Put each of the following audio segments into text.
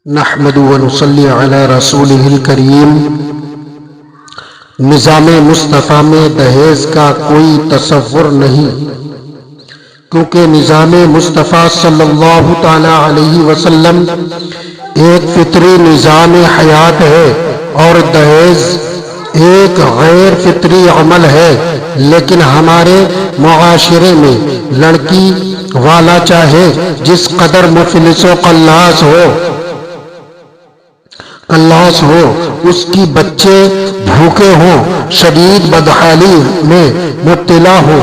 نحمد و نصلی علی رسولہ الکریم۔ نظام مصطفیٰ میں دہیز کا کوئی تصور نہیں، کیونکہ نظام مصطفیٰ صلی اللہ تعالی علیہ وسلم ایک فطری نظام حیات ہے اور دہیز ایک غیر فطری عمل ہے۔ لیکن ہمارے معاشرے میں لڑکی والا چاہے جس قدر مفلس و قلاص ہو، اس کی بچے بھوکے ہوں، شدید بدحالی میں مبتلا ہو،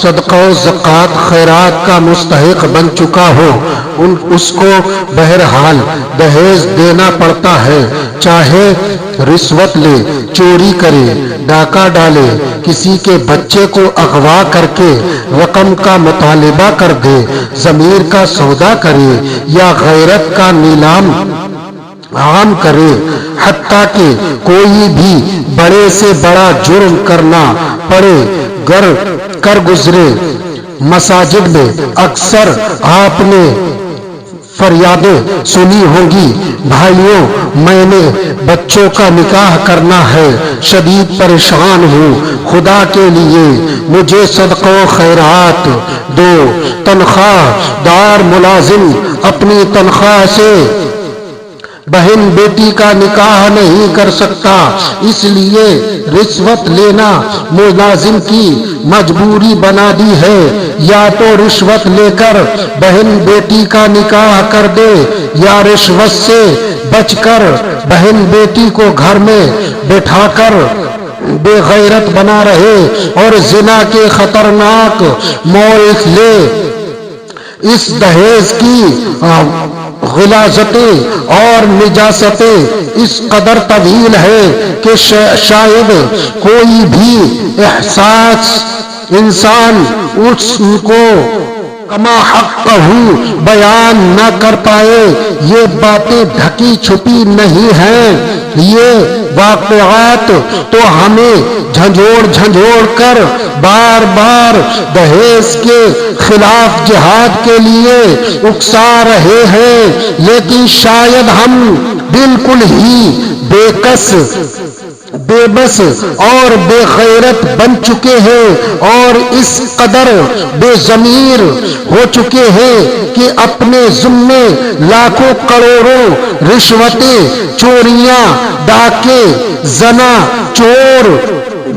صدقہ و زکوٰۃ خیرات کا مستحق بن چکا ہو، اس کو بہرحال دہیز دینا پڑتا ہے، چاہے رشوت لے، چوری کرے، ڈاکہ ڈالے، کسی کے بچے کو اغوا کر کے رقم کا مطالبہ کر دے، ضمیر کا سودا کرے یا غیرت کا نیلام عام کرے، حتیٰ کہ کوئی بھی بڑے سے بڑا جرم کرنا پڑے کر گزرے۔ مساجد میں اکثر آپ نے فریادیں سنی ہوں گی، بھائیوں میں نے بچوں کا نکاح کرنا ہے، شدید پریشان ہوں، خدا کے لیے مجھے صدقہ و خیرات دو۔ تنخواہ دار ملازم اپنی تنخواہ سے بہن بیٹی کا نکاح نہیں کر سکتا، اس لیے رشوت لینا ملازم کی مجبوری بنا دی ہے۔ یا تو رشوت لے کر بہن بیٹی کا نکاح کر دے یا رشوت سے بچ کر بہن بیٹی کو گھر میں بٹھا کر بے غیرت بنا رہے اور زنا کے خطرناک مول لے۔ اس دہیز کی غلاظتیں اور نجاستیں اس قدر طویل ہے کہ شاید کوئی بھی احساس انسان اس کو کما حق بیان نہ کر پائے۔ یہ باتیں ڈھکی چھپی نہیں ہیں، یہ واقعات تو ہمیں جھنجھوڑ کر بار بار دہیز کے خلاف جہاد کے لیے اکسا رہے ہیں، لیکن شاید ہم بالکل ہی بے بس اور بے غیرت بن چکے ہیں اور اس قدر بے ضمیر ہو چکے ہیں کہ اپنے ذمے لاکھوں کروڑوں رشوتیں، چوریاں، ڈاکے، زنا، چور،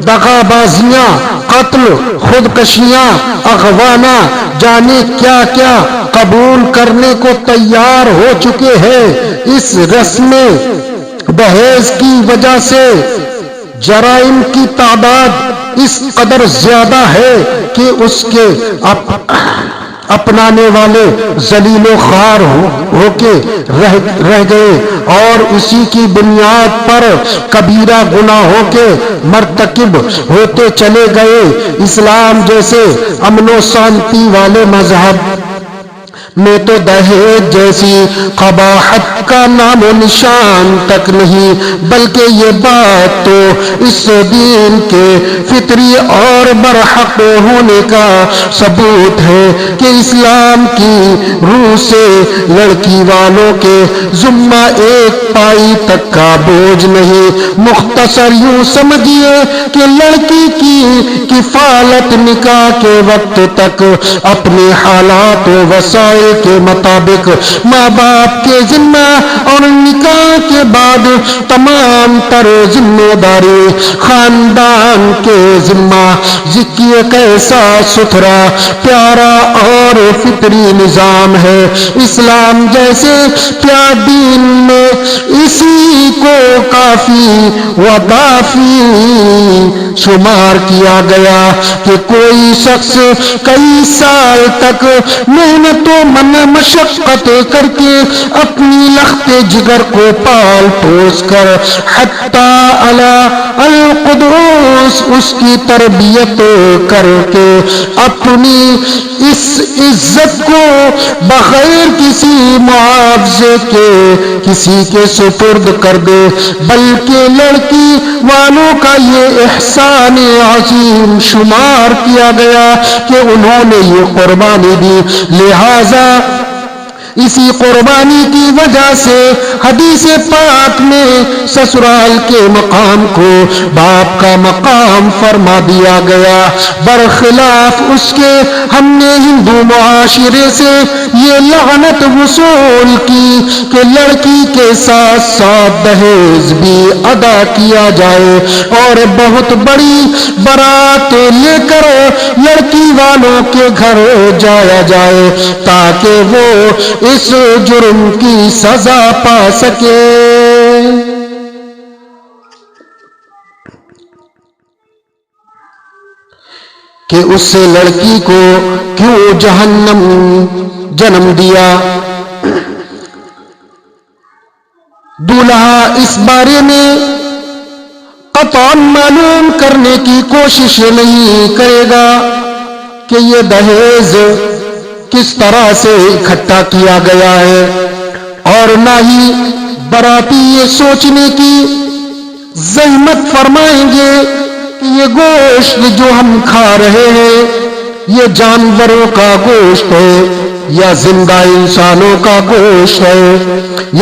دغا بازیاں، قتل، خودکشیاں، اغوانا، جانے کیا کیا قبول کرنے کو تیار ہو چکے ہیں۔ اس رسم دہیز کی وجہ سے جرائم کی تعداد اس قدر زیادہ ہے کہ اس کے اپنانے والے ذلیل و خوار ہو کے رہ گئے اور اسی کی بنیاد پر کبیرہ گناہوں کے مرتکب ہوتے چلے گئے۔ اسلام جیسے امن و شانتی والے مذہب میں تو دہیز جیسی قباحت کا نام و نشان تک نہیں، بلکہ یہ بات تو اس دین کے فطری اور برحق ہونے کا ثبوت ہے کہ اسلام کی روح سے لڑکی والوں کے ذمہ ایک پائی تک کا بوجھ نہیں۔ مختصر یوں سمجھیے کہ لڑکی کی کفالت نکاح کے وقت تک اپنے حالات و وسائل کے مطابق ماں باپ کے ذمہ اور نکاح کے بعد تمام تر ذمہ داری خاندان کے ذمہ۔ یہ کیسا ستھرا، پیارا اور فطری نظام ہے۔ اسلام جیسے پیار دین میں اسی کو کافی و کافی شمار کیا گیا کہ کوئی شخص کئی سال تک محنت و مشقت کر کے اپنی لخت جگر کو پال پوس کر حتیٰ القدوس اس کی تربیت کر کے اپنی اس عزت کو بغیر کسی معاوضے کے کسی کے سپرد کر دے، بلکہ لڑکی والوں کا یہ احسان عظیم شمار کیا گیا کہ انہوں نے یہ قربانی دی۔ لہذا اسی قربانی کی وجہ سے حدیث پاک میں سسرال کے مقام کو باپ کا مقام فرما دیا گیا، برخلاف اس کے ہم نے ہندو معاشرے سے یہ لعنت وصول کی کہ لڑکی کے ساتھ ساتھ دہیز بھی ادا کیا جائے اور بہت بڑی بارات لے کر لڑکی والوں کے گھر جایا جائے تاکہ وہ اس جرم کی سزا پا سکے۔ کہ اس سے لڑکی کو کیوں جہنم جنم دیا۔ دولہا اس بارے میں قطعاً معلوم کرنے کی کوشش نہیں کرے گا کہ یہ دہیز کس طرح سے اکٹھا کیا گیا ہے، اور نہ ہی باراتی یہ سوچنے کی زحمت فرمائیں گے کہ یہ گوشت جو ہم کھا رہے ہیں یہ جانوروں کا گوشت ہے یا زندہ انسانوں کا گوشت ہے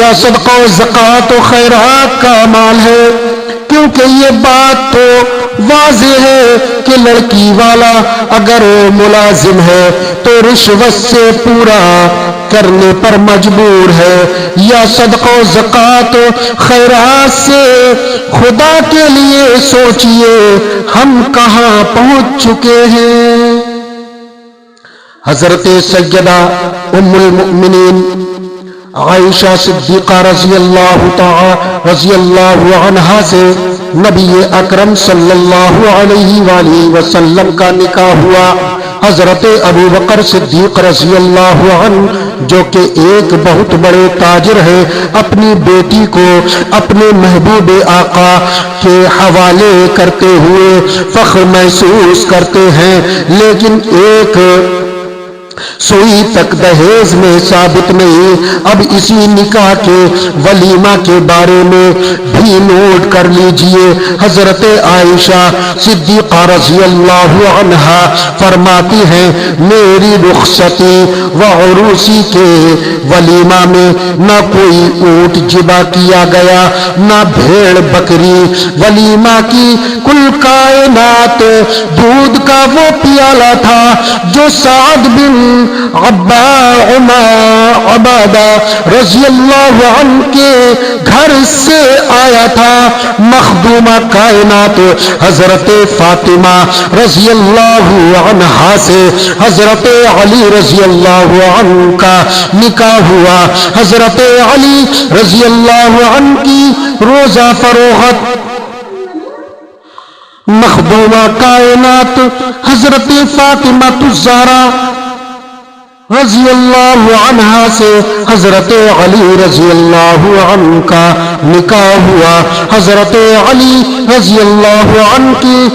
یا صدقہ و زکوٰۃ و خیرات کا مال ہے، کیونکہ یہ بات تو واضح ہے کہ لڑکی والا اگر ملازم ہے تو رشوت سے پورا کرنے پر مجبور ہے، یا صدقہ و زکوٰۃ و خیرات سے خدا کے لیے سوچئے ہم کہاں پہنچ چکے ہیں۔ حضرت سیدہ ام المؤمنین عائشہ صدیقہ رضی اللہ عنہا سے نبی اکرم صلی اللہ علیہ وآلہ وسلم کا نکاح ہوا۔ حضرت ابو بکر صدیق رضی اللہ عنہ جو کہ ایک بہت بڑے تاجر ہیں، اپنی بیٹی کو اپنے محبوب آقا کے حوالے کرتے ہوئے فخر محسوس کرتے ہیں، لیکن ایک سوئی تک دہیز میں ثابت نہیں۔ اب اسی نکاح کے ولیمہ کے بارے میں بھی نوٹ کر لیجئے۔ حضرت عائشہ صدیقہ رضی اللہ عنہا فرماتی ہیں، میری رخصتی و عروسی کے ولیمہ میں نہ کوئی اونٹ ذبح کیا گیا نہ بھیڑ بکری، ولیمہ کی کل کائنات دودھ کا وہ پیالہ تھا جو سعد بن عبادہ رضی اللہ عنہ کے گھر سے آیا تھا۔ مخدومہ کائنات حضرت فاطمہ رضی اللہ عنہا سے حضرت علی رضی اللہ عنہ کا نکاح ہوا۔ حضرت علی رضی اللہ عنہ کی روزہ فروخت مخدومہ کائنات حضرت فاطمہ الزہرا رضی اللہ عنہا سے حضرت علی رضی اللہ عنہ کا نکاح ہوا۔ حضرت علی رضی اللہ عنہ کی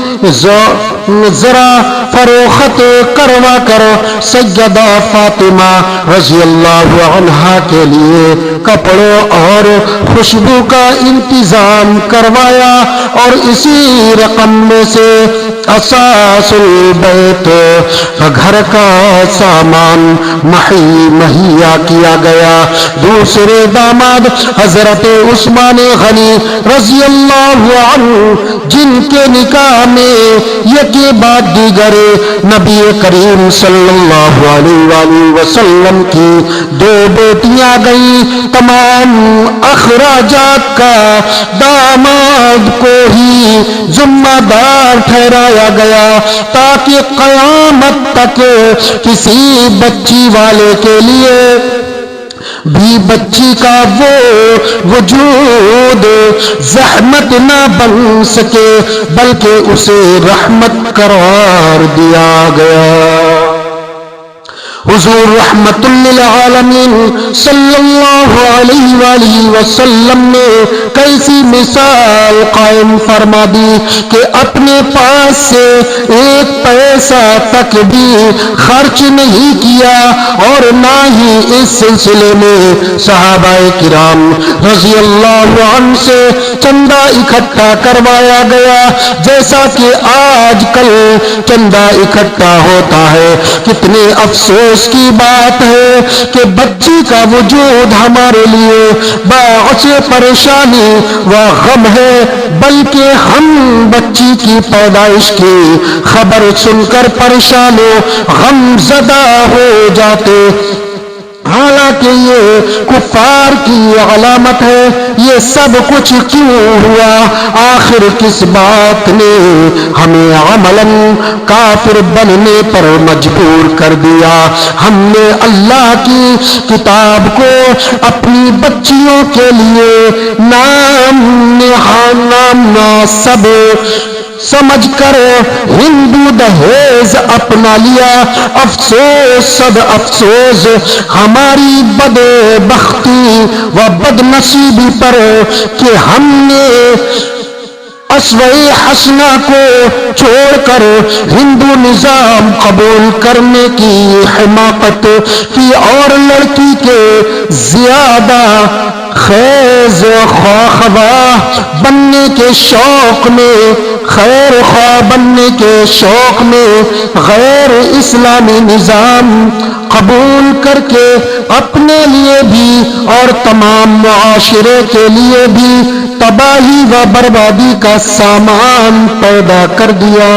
ذرا فروخت کروا کر سیدہ فاطمہ رضی اللہ عنہا کے لیے کپڑوں اور خوشبو کا انتظام کروایا، اور اسی رقم میں سے اساس البیت گھر کا سامان مہیا کیا گیا۔ دوسرے داماد حضرت عثمان غنی رضی اللہ عنہ جن کے نکاح میں یکے بعد دیگر نبی کریم صلی اللہ علیہ وآلہ وسلم کی دو بیٹیاں گئیں، تمام اخراجات کا داماد کو ہی ذمہ دار ٹھہرایا گیا تاکہ قیامت تک کسی بچی والے کے لیے بھی بچی کا وہ وجود زحمت نہ بن سکے، بلکہ اسے رحمت قرار دیا گیا۔ حضور رحمت للعالمین صلی اللہ علیہ وآلہ وسلم نے کیسی مثال قائم فرما دی کہ اپنے پاس سے ایک پیسہ تک بھی خرچ نہیں کیا، اور نہ ہی اس سلسلے میں صحابہ کرام رضی اللہ عنہ سے چندہ اکٹھا کروایا گیا، جیسا کہ آج کل چندہ اکٹھا ہوتا ہے۔ کتنے افسوس کی بات ہے کہ بچی کا وجود ہمارے لیے باعث پریشانی و غم ہے، بلکہ ہم بچی کی پیدائش کی خبر سن کر پریشان و غم زدہ ہو جاتے، حالانکہ یہ کفار کی علامت ہے۔ یہ سب کچھ کیوں ہوا؟ آخر کس بات نے ہمیں عملاً کافر بننے پر مجبور کر دیا؟ ہم نے اللہ کی کتاب کو اپنی بچیوں کے لیے نام ناسب سمجھ کر ہندو دہیز اپنا لیا۔ افسوس صد افسوس ہماری بدبختی و بدنصیبی پر کہ ہم نے اسوہ حسنہ کو چھوڑ کر ہندو نظام قبول کرنے کی حماقت کی اور لڑکی کے زیادہ خیز خواہ بننے کے شوق میں خیر خواہ بننے کے شوق میں غیر اسلامی نظام قبول کر کے اپنے لیے بھی اور تمام معاشرے کے لیے بھی تباہی و بربادی کا سامان پیدا کر دیا۔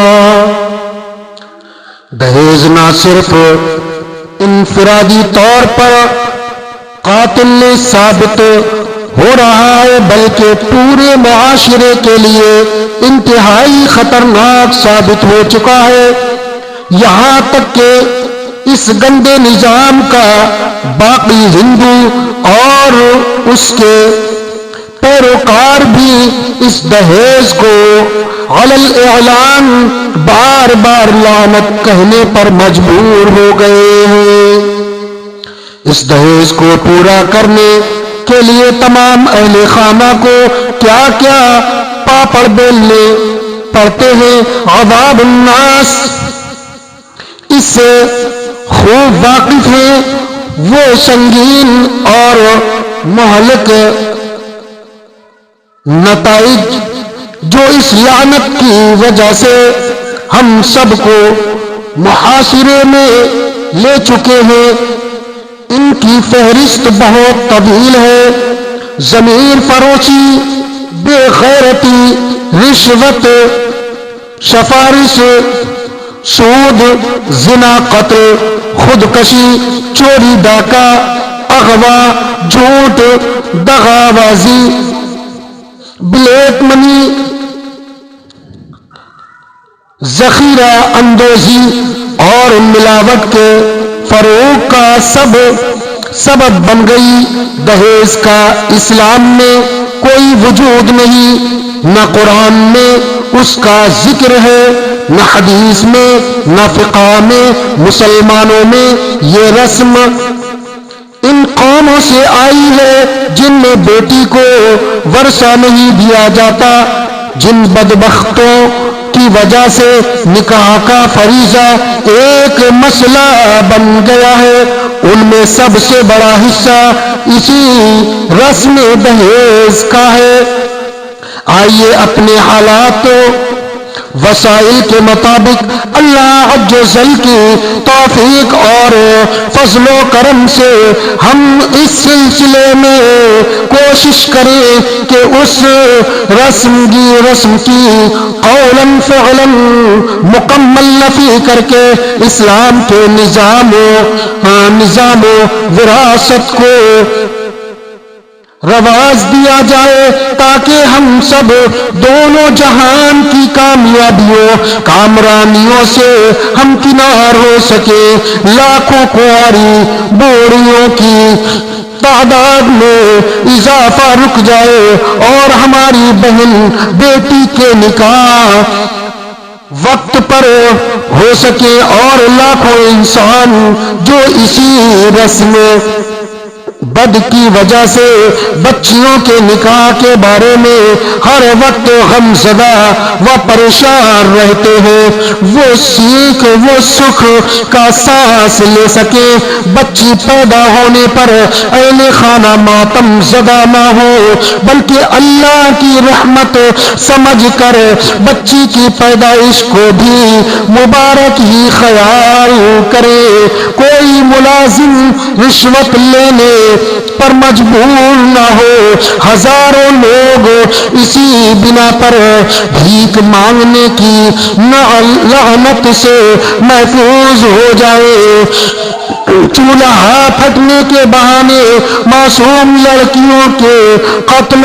دہیج نہ صرف انفرادی طور پر قاتل ثابت ہو رہا ہے بلکہ پورے معاشرے کے لیے انتہائی خطرناک ثابت ہو چکا ہے، یہاں تک کہ اس گندے نظام کا باقی ہندو اور اس کے پیروکار بھی اس دہیز کو علی الاعلان بار بار لعنت کہنے پر مجبور ہو گئے ہیں۔ اس دہیز کو پورا کرنے کے لیے تمام اہل خانہ کو کیا کیا پاپڑ بیلنے پڑتے ہیں، عوام الناس اس سے خوب واقف ہیں۔ وہ سنگین اور مہلک نتائج جو اس لعنت کی وجہ سے ہم سب کو محاصرے میں لے چکے ہیں، ان کی فہرست بہت طویل ہے۔ ضمیر فروشی، بے غیرتی، رشوت، سفارش، سود، زنا، قتل، خودکشی، چوری، ڈاکہ، اغوا، جھوٹ، دغا بازی، بلیک منی، ذخیرہ اندوزی اور ملاوٹ کے فروغ کا سبب بن گئی۔ دہیز کا اسلام میں کوئی وجود نہیں، نہ قرآن میں اس کا ذکر ہے، نہ حدیث میں، نہ فقہ میں۔ مسلمانوں میں یہ رسم ان قوموں سے آئی ہے جن میں بیٹی کو ورثہ نہیں دیا جاتا، جن بدبختوں کی وجہ سے نکاح کا فریضہ ایک مسئلہ بن گیا ہے، ان میں سب سے بڑا حصہ اسی رسم دہیز کا ہے۔ آئیے اپنے حالات وسائل کے مطابق اللہ عز و جل کی توفیق اور فضل و کرم سے ہم اس سلسلے میں کوشش کریں کہ اس رسم کی قولاً فعلاً مکمل نفی کر کے اسلام کے نظام و وراثت کو رواج دیا جائے، تاکہ ہم سب دونوں جہان کی کامرانیوں سے ہمکنار ہو سکے۔ لاکھوں کواری بوڑھیوں کی تعداد میں اضافہ رک جائے اور ہماری بہن بیٹی کے نکاح وقت پر ہو سکے، اور لاکھوں انسان جو اسی رسم بد کی وجہ سے بچیوں کے نکاح کے بارے میں ہر وقت غم زدہ و پریشان رہتے ہیں، وہ سیکھ وہ سکھ کا سانس لے سکے، بچی پیدا ہونے پر اہل خانہ ماتم زدہ نہ ہو بلکہ اللہ کی رحمت سمجھ کر بچی کی پیدائش کو بھی مبارک ہی خیال کرے۔ کوئی ملازم رشوت لینے پر مجبور نہ ہو، ہزاروں لوگ اسی بنا پر بھیک مانگنے کی لعنت سے محفوظ ہو جائے۔ چولہا پھٹنے کے بہانے معصوم لڑکیوں کے قتل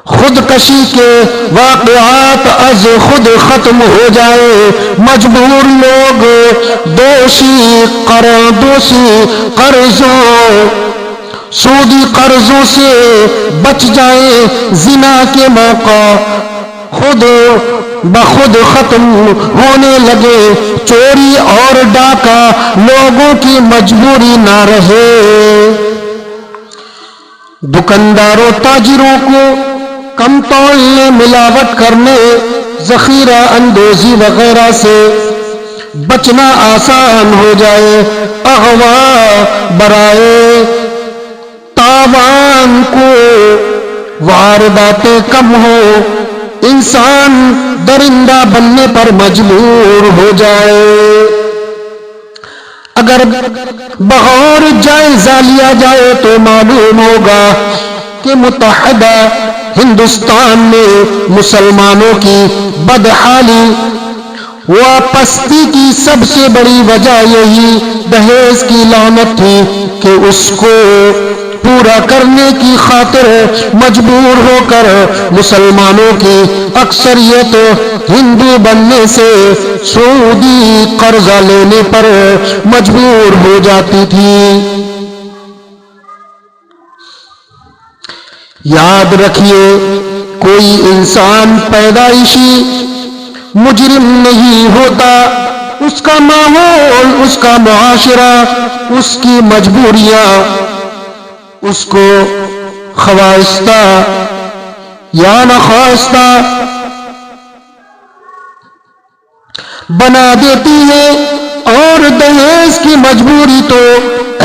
خودکشی کے واقعات از خود ختم ہو جائے، مجبور لوگ دوشی قرضوں سودی قرضوں سے بچ جائیں، زنا کے موقع خود بخود ختم ہونے لگے، چوری اور ڈاکہ لوگوں کی مجبوری نہ رہے۔ دکانداروں تاجروں کو کم تولنے، ملاوٹ کرنے، ذخیرہ اندوزی وغیرہ سے بچنا آسان ہو جائے، اغوا برائے تاوان کو وارداتیں کم ہو، انسان درندہ بننے پر مجبور ہو جائے۔ اگر بغور جائزہ لیا جائے تو معلوم ہوگا کہ متحدہ ہندوستان میں مسلمانوں کی بدحالی و پستی کی سب سے بڑی وجہ یہی دہیز کی لعنت تھی کہ اس کو پورا کرنے کی خاطر مجبور ہو کر مسلمانوں کی اکثریت ہندو بننے سے سودی قرضہ لینے پر مجبور ہو جاتی تھی۔ یاد رکھیے، کوئی انسان پیدائشی مجرم نہیں ہوتا، اس کا ماحول، اس کا معاشرہ، اس کی مجبوریاں اس کو خواستہ یا نخواستہ بنا دیتی ہے، اور دہیز کی مجبوری تو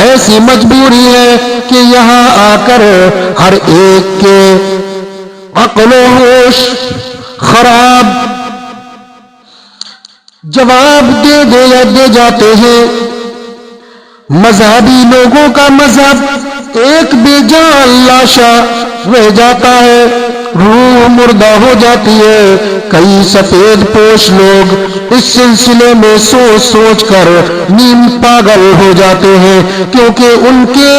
ایسی مجبوری ہے کہ یہاں آ کر ہر ایک کے عقل و ہوش خراب جواب دے جاتے ہیں۔ مذہبی لوگوں کا مذہب ایک بے جان لاشا رہ جاتا ہے، روح مردہ ہو جاتی ہے۔ کئی سفید پوش لوگ اس سلسلے میں سوچ سوچ کر نیم پاگل ہو جاتے ہیں، کیونکہ ان کے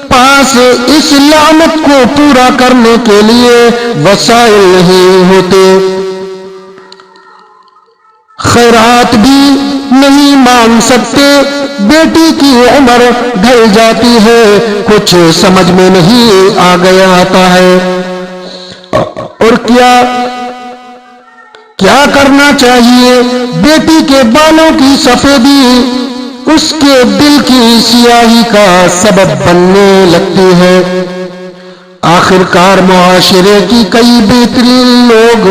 پاس اس لعنت کو پورا کرنے کے لیے وسائل نہیں ہوتے۔ خیرات بھی نہیں مانگ سکتے، بیٹی کی عمر ڈھل جاتی ہے، کچھ سمجھ میں نہیں آتا ہے، اور کیا کرنا چاہیے۔ بیٹی کے بالوں کی سفیدی اس کے دل کی سیاہی کا سبب بننے لگتی ہے۔ آخرکار معاشرے کی کئی بہترین لوگ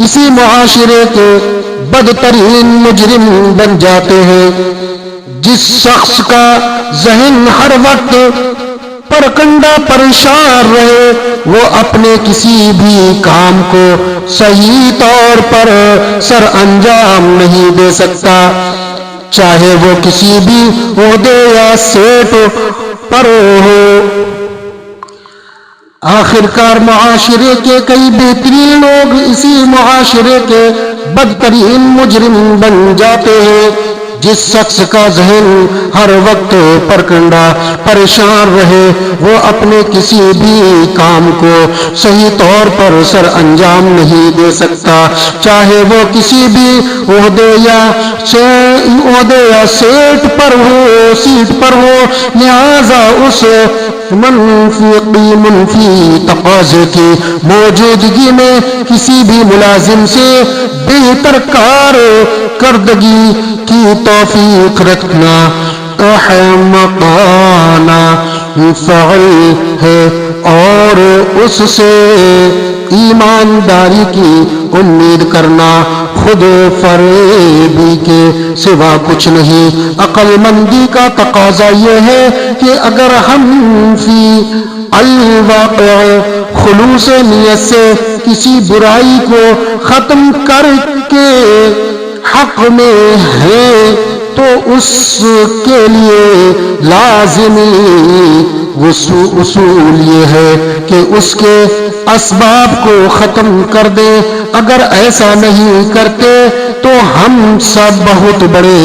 اسی معاشرے کے بدترین مجرم بن جاتے ہیں۔ جس شخص کا ذہن ہر وقت پرکنڈا پریشان رہے، وہ اپنے کسی بھی کام کو صحیح طور پر سر انجام نہیں دے سکتا، چاہے وہ کسی بھی عہدے یا سیٹ پر ہو۔ آخرکار معاشرے کے کئی بہترین لوگ اسی معاشرے کے بدترین مجرم بن جاتے ہیں۔ جس شخص کا ذہن ہر وقت پرکنڈا پریشان رہے، وہ اپنے کسی بھی کام کو صحیح طور پر سر انجام نہیں دے سکتا، چاہے وہ کسی بھی عہدے یا سیٹ پر ہو۔ لہذا اس منفی تقاضے کی موجودگی میں کسی بھی ملازم سے بہتر کارکردگی کی توفیق رکھنا احمقانہ فعل ہے، اور اس سے ایمانداری کی امید کرنا خود فریبی کے سوا کچھ نہیں۔ عقل مندی کا تقاضا یہ ہے کہ اگر ہم فی الواقع خلوص نیت سے کسی برائی کو ختم کر کے حق میں ہیں تو اس کے لیے لازمی اصول یہ ہے کہ اس کے اسباب کو ختم کر دے۔ اگر ایسا نہیں کرتے تو ہم سب بہت بڑے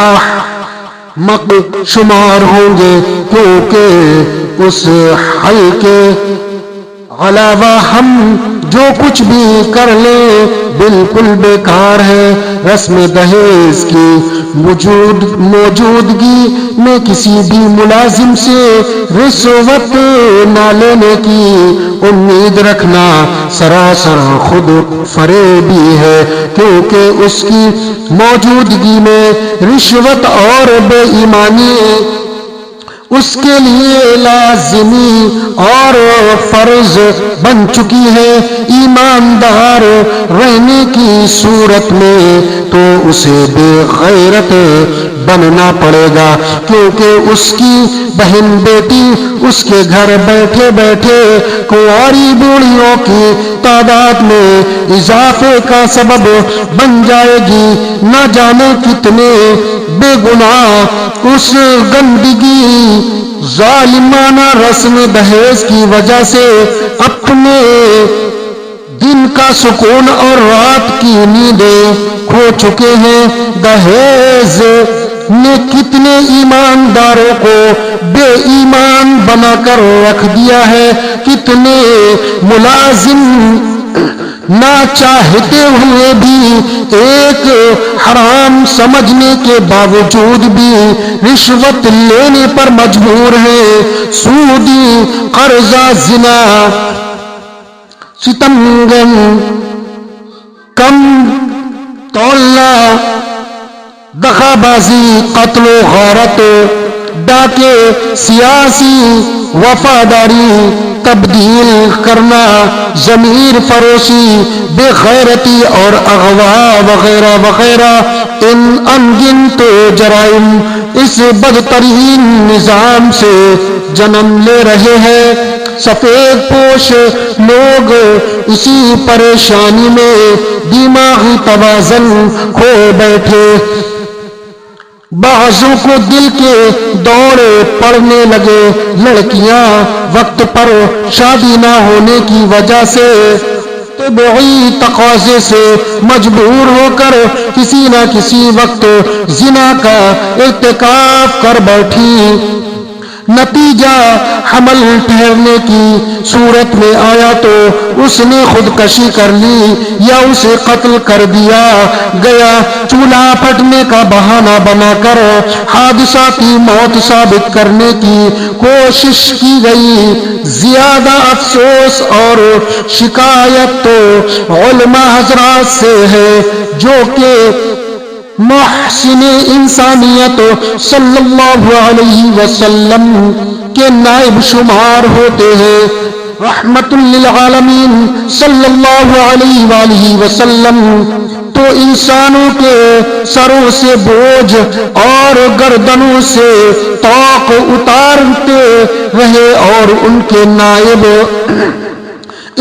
احمق شمار ہوں گے، کیونکہ اس حل کے علاوہ ہم جو کچھ بھی کر لیں بالکل بیکار ہے۔ رسم دہیز کی موجودگی میں کسی بھی ملازم سے رشوت نہ لینے کی امید رکھنا سراسر خود فریبی ہے، کیونکہ اس کی موجودگی میں رشوت اور بے ایمانی اس کے لیے لازمی اور فرض بن چکی ہے۔ ایماندار رہنے کی صورت میں تو اسے بے غیرت بننا پڑے گا، کیونکہ اس کی بہن بیٹی اس کے گھر بیٹھے بیٹھے کنواری بوڑھیوں کی تعداد میں اضافے کا سبب بن جائے گی۔ نہ جانے کتنے بے گناہ اس گندگی ظالمانہ رسم دہیز کی وجہ سے اپنے دن کا سکون اور رات کی نیندیں کھو چکے ہیں۔ دہیز نے کتنے ایمانداروں کو بے ایمان بنا کر رکھ دیا ہے، کتنے ملازم نہ چاہتے ہوئے بھی ایک حرام سمجھنے کے باوجود بھی رشوت لینے پر مجبور ہیں۔ سودی، قرضہ، زنا، ستمگن، کم تولہ، دغا بازی، قتل و غارت، ڈاکے، سیاسی وفاداری تبدیل کرنا، ضمیر فروشی، بے غیرتی اور اغوا وغیرہ وغیرہ، ان انگنت جرائم اس بدترین نظام سے جنم لے رہے ہیں۔ سفید پوش لوگ اسی پریشانی میں دماغی توازن کھو بیٹھے، بعضوں کو دل کے دورے پڑنے لگے، لڑکیاں وقت پر شادی نہ ہونے کی وجہ سے طبعی تقاضے سے مجبور ہو کر کسی نہ کسی وقت زنا کا ارتکاب کر بیٹھی۔ نتیجہ حمل ٹھہرنے کی صورت میں آیا تو اس نے خودکشی کر لی یا اسے قتل کر دیا گیا۔ چولہا پھٹنے کا بہانہ بنا کر حادثاتی موت ثابت کرنے کی کوشش کی گئی۔ زیادہ افسوس اور شکایت تو علماء حضرات سے ہے جو کہ محسن انسانیت صلی اللہ علیہ وسلم کے نائب شمار ہوتے ہیں۔ رحمت للعالمین صلی اللہ علیہ وآلہ وسلم تو انسانوں کے سروں سے بوجھ اور گردنوں سے طاق اتارتے رہے، اور ان کے نائب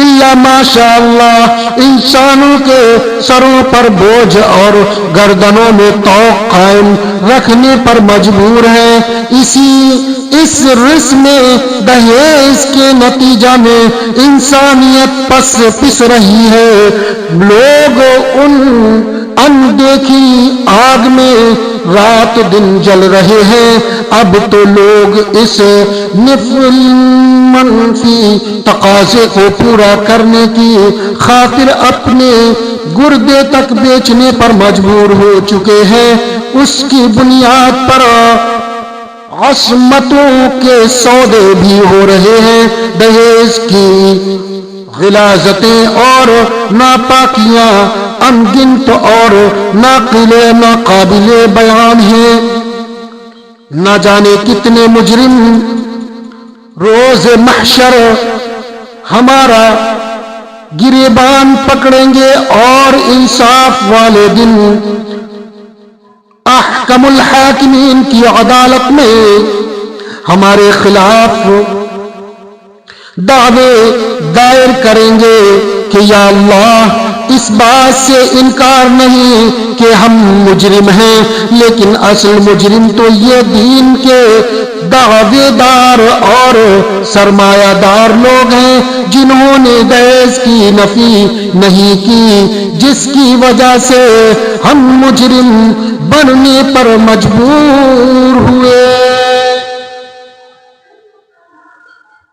اللہ ماشاء اللہ انسانوں کے سروں پر بوجھ اور گردنوں میں طوق قائم رکھنے پر مجبور ہیں۔ اس رسم دہیز کے نتیجہ میں انسانیت پس رہی ہے۔ لوگ ان اندیکھی آگ میں رات دن جل رہے ہیں۔ اب تو لوگ اس منفی تقاضے کو پورا کرنے کی خاطر اپنے گردے تک بیچنے پر مجبور ہو چکے ہیں۔ اس کی بنیاد پر عصمتوں کے سودے بھی ہو رہے ہیں۔ دہیز کی غلاظتیں اور ناپاکیاں انگنت اور ناقابل بیان ہیں۔ نہ جانے کتنے مجرم روز محشر ہمارا گریبان پکڑیں گے، اور انصاف والے دن احکم الحاکمین کی عدالت میں ہمارے خلاف دعوے دائر کریں گے کہ یا اللہ اس بات سے انکار نہیں کہ ہم مجرم ہیں، لیکن اصل مجرم تو یہ دین کے دعوے دار اور سرمایہ دار لوگ ہیں جنہوں نے گیس کی نفی نہیں کی، جس کی وجہ سے ہم مجرم بننے پر مجبور ہوئے۔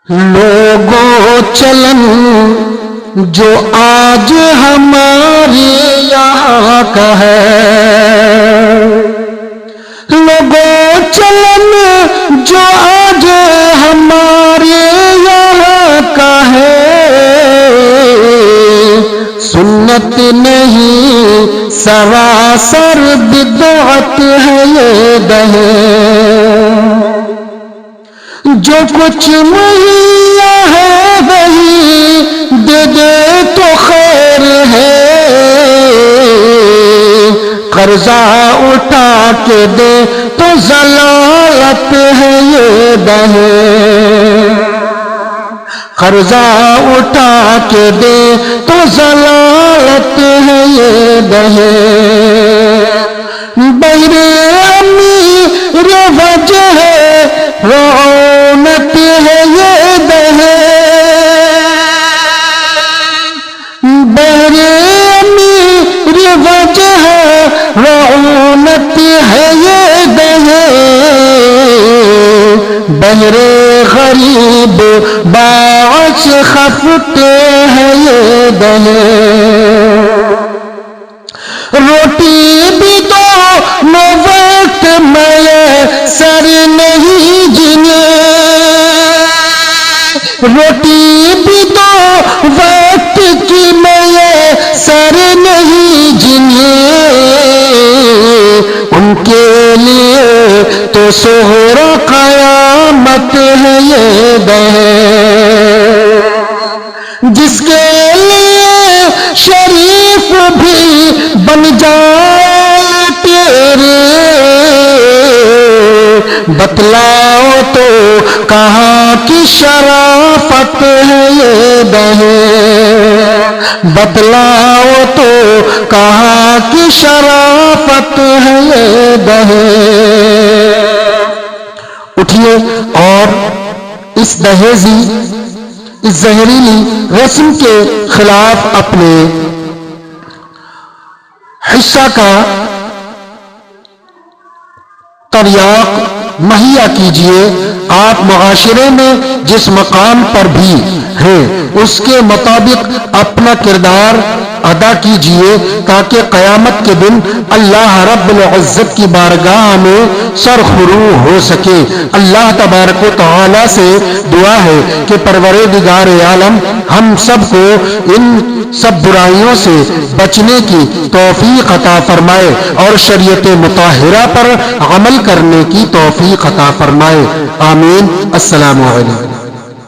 لوگوں چلن جو آج ہمارے یہاں کا ہے، لوگوں چلن جو آج ہمارے یہاں کا ہے، سنت نہیں سراسر بدعت ہے یہ دہے، جو کچھ مہیا ہے وہی دے دے تو خیر ہے، قرضہ اٹھا کے دے تو ضلالت ہے یہ دہے، قرضہ اٹھا کے دے تو ضلالت ہے یہ دہے، بہر امیر وجہ رونت ہے یہ دہے، بہر امیر وجہ رونت ہے یہ دہے، بہر غریب باعث خفتے ہے یہ دہے، روٹی بھی تو وقت میسر نہیں جنہیں، روٹی بھی تو وقت کی میسر نہیں جنہیں، ان کے لیے تو سحر قیامت ہے یہ دہے، جس کے لیے شریف بھی بن جائے تیرے، بتلاؤ تو کہاں کی شرافت ہے یہ دہے، بتلاؤ تو کہاں کی شرافت ہے یہ دہے۔ اٹھیے اور اس دہیزی، اس زہریلی رسم کے خلاف اپنے حصہ کا تریاق مہیا کیجئے۔ آپ معاشرے میں جس مقام پر بھی ہیں اس کے مطابق اپنا کردار ادا کیجئے، تاکہ قیامت کے دن اللہ رب العزت کی بارگاہ میں سرخرو ہو سکے۔ اللہ تبارک و تعالی سے دعا ہے کہ پروردگار عالم ہم سب کو ان سب برائیوں سے بچنے کی توفیق عطا فرمائے اور شریعت مطہرہ پر عمل کرنے کی توفیق عطا فرمائے، آمین۔ السلام علیکم۔